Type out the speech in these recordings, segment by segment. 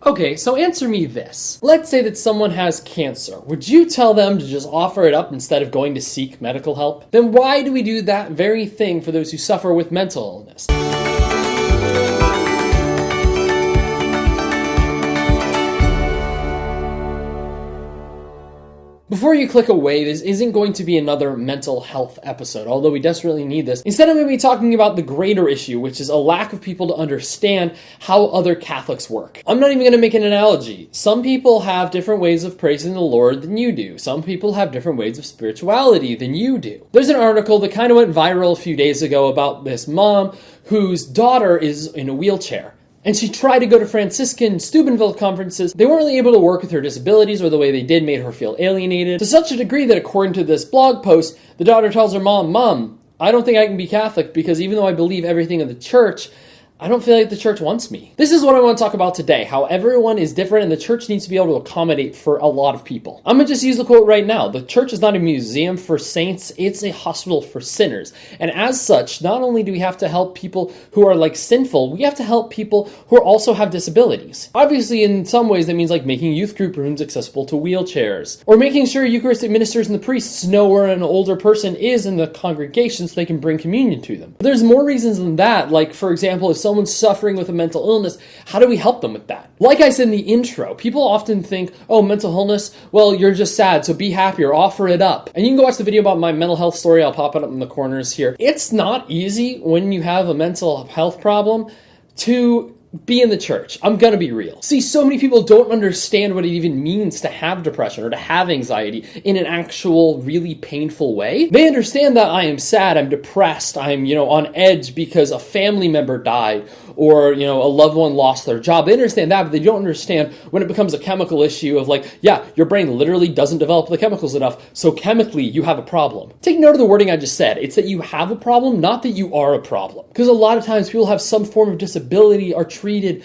Okay, so answer me this. Let's say that someone has cancer. Would you tell them to just offer it up instead of going to seek medical help? Then why do we do that very thing for those who suffer with mental illness? Before you click away, this isn't going to be another mental health episode, although we desperately need this. Instead, I'm going to be talking about the greater issue, which is a lack of people to understand how other Catholics work. I'm not even going to make an analogy. Some people have different ways of praising the Lord than you do. Some people have different ways of spirituality than you do. There's an article that kind of went viral a few days ago about this mom whose daughter is in a wheelchair. And she tried to go to Franciscan Steubenville conferences. They weren't really able to work with her disabilities, or the way they did made her feel alienated, to such a degree that, according to this blog post, the daughter tells her mom, "Mom, I don't think I can be Catholic because even though I believe everything in the church, I don't feel like the church wants me." This is what I want to talk about today, how everyone is different and the church needs to be able to accommodate for a lot of people. I'm going to just use the quote right now. The church is not a museum for saints, it's a hospital for sinners. And as such, not only do we have to help people who are sinful, we have to help people who also have disabilities. Obviously, in some ways, that means making youth group rooms accessible to wheelchairs, or making sure Eucharistic ministers and the priests know where an older person is in the congregation so they can bring communion to them. But there's more reasons than that. For example, if someone's suffering with a mental illness, how do we help them with that? Like I said in the intro, people often think, oh, mental illness, well, you're just sad, so be happy or offer it up. And you can go watch the video about my mental health story. I'll pop it up in the corners here. It's not easy when you have a mental health problem to be in the church. I'm gonna be real. See, so many people don't understand what it even means to have depression or to have anxiety in an actual, really painful way. They understand that I am sad, I'm depressed, I'm, on edge because a family member died, or, a loved one lost their job. They understand that, but they don't understand when it becomes a chemical issue of your brain literally doesn't develop the chemicals enough, so chemically you have a problem. Take note of the wording I just said. It's that you have a problem, not that you are a problem. Because a lot of times people have some form of disability, are treated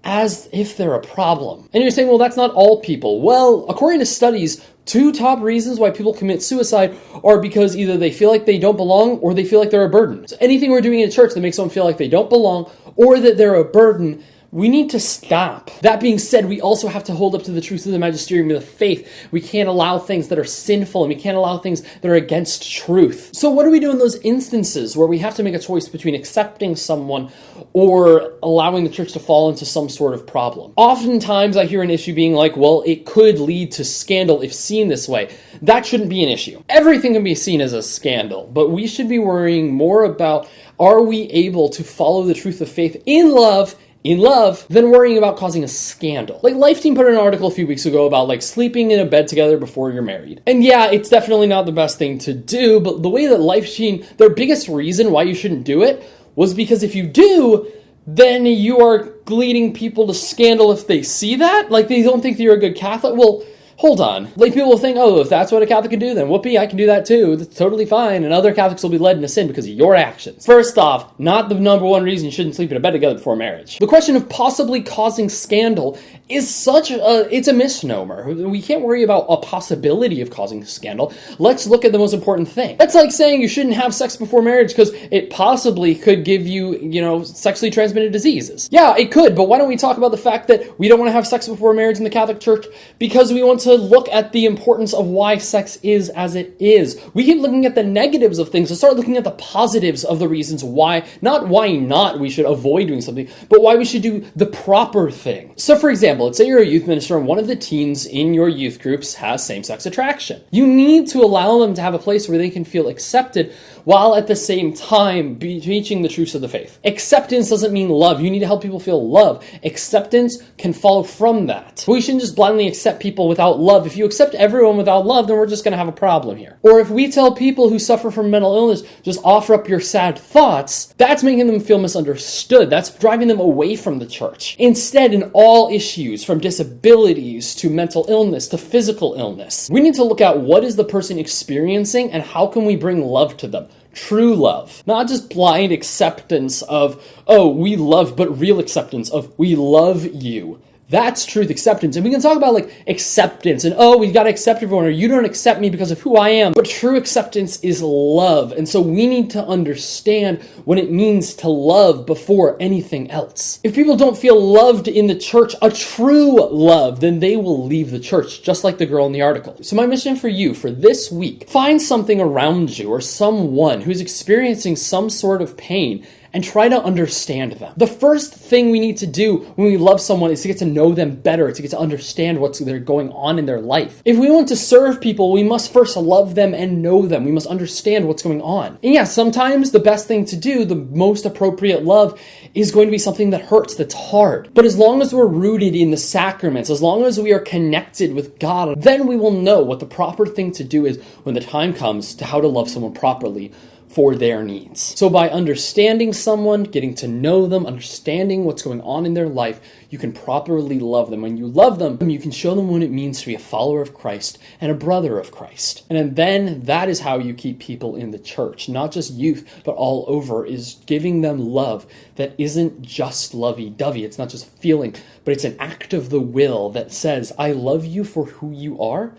as if they're a problem. And you're saying, well, that's not all people. Well, according to studies, 2 top reasons why people commit suicide are because either they feel like they don't belong or they feel like they're a burden. So anything we're doing in church that makes someone feel like they don't belong or that they're a burden, we need to stop. That being said, we also have to hold up to the truth of the magisterium of the faith. We can't allow things that are sinful, and we can't allow things that are against truth. So what do we do in those instances where we have to make a choice between accepting someone or allowing the church to fall into some sort of problem? Oftentimes I hear an issue being well, it could lead to scandal if seen this way. That shouldn't be an issue. Everything can be seen as a scandal, but we should be worrying more about, are we able to follow the truth of faith in love, than worrying about causing a scandal. Life Team put an article a few weeks ago about sleeping in a bed together before you're married. And yeah, it's definitely not the best thing to do, but the way that Life Team, their biggest reason why you shouldn't do it was because if you do, then you are leading people to scandal if they see that. They don't think that you're a good Catholic. Well, hold on. People will think, oh, if that's what a Catholic can do, then whoopee, I can do that too. That's totally fine. And other Catholics will be led into sin because of your actions. First off, not the number one reason you shouldn't sleep in a bed together before marriage. The question of possibly causing scandal is it's a misnomer. We can't worry about a possibility of causing scandal. Let's look at the most important thing. That's like saying you shouldn't have sex before marriage because it possibly could give you, sexually transmitted diseases. Yeah, it could, but why don't we talk about the fact that we don't want to have sex before marriage in the Catholic Church because we want to look at the importance of why sex is as it is. We keep looking at the negatives of things, so start looking at the positives of the reasons why, not why not we should avoid doing something, but why we should do the proper thing. So for example, let's say you're a youth minister and one of the teens in your youth groups has same-sex attraction. You need to allow them to have a place where they can feel accepted while at the same time teaching the truths of the faith. Acceptance doesn't mean love. You need to help people feel love. Acceptance can follow from that. We shouldn't just blindly accept people without love. If you accept everyone without love, then we're just going to have a problem here. Or if we tell people who suffer from mental illness, just offer up your sad thoughts, that's making them feel misunderstood. That's driving them away from the church. Instead, in all issues, from disabilities to mental illness to physical illness, we need to look at what is the person experiencing and how can we bring love to them. True love, not just blind acceptance of, oh, we love, but real acceptance of, we love you. That's truth acceptance. And we can talk about like acceptance and, oh, we got to accept everyone, or you don't accept me because of who I am. But true acceptance is love. And so we need to understand what it means to love before anything else. If people don't feel loved in the church, a true love, then they will leave the church, just like the girl in the article. So my mission for you for this week, find something around you or someone who's experiencing some sort of pain and try to understand them. The first thing we need to do when we love someone is to get to know them better, to get to understand what's going on in their life. If we want to serve people, we must first love them and know them. We must understand what's going on. And yeah, sometimes the best thing to do, the most appropriate love, is going to be something that hurts, that's hard. But as long as we're rooted in the sacraments, as long as we are connected with God, then we will know what the proper thing to do is when the time comes to how to love someone properly for their needs. So by understanding someone, getting to know them, understanding what's going on in their life, you can properly love them. When you love them, you can show them what it means to be a follower of Christ and a brother of Christ. And then that is how you keep people in the church, not just youth, but all over, is giving them love that isn't just lovey-dovey. It's not just a feeling, but it's an act of the will that says, I love you for who you are,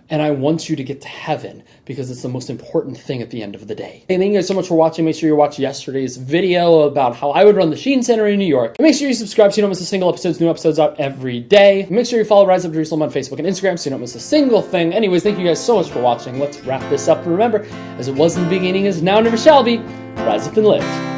and I want you to get to heaven because it's the most important thing at the end of the day. Hey, thank you guys so much for watching. Make sure you watch yesterday's video about how I would run the Sheen Center in New York. And make sure you subscribe so you don't miss a single episode. New episodes out every day. Make sure you follow Rise Up Jerusalem on Facebook and Instagram so you don't miss a single thing. Anyways, thank you guys so much for watching. Let's wrap this up. And remember, as it was in the beginning, is now, never shall be, rise up and live.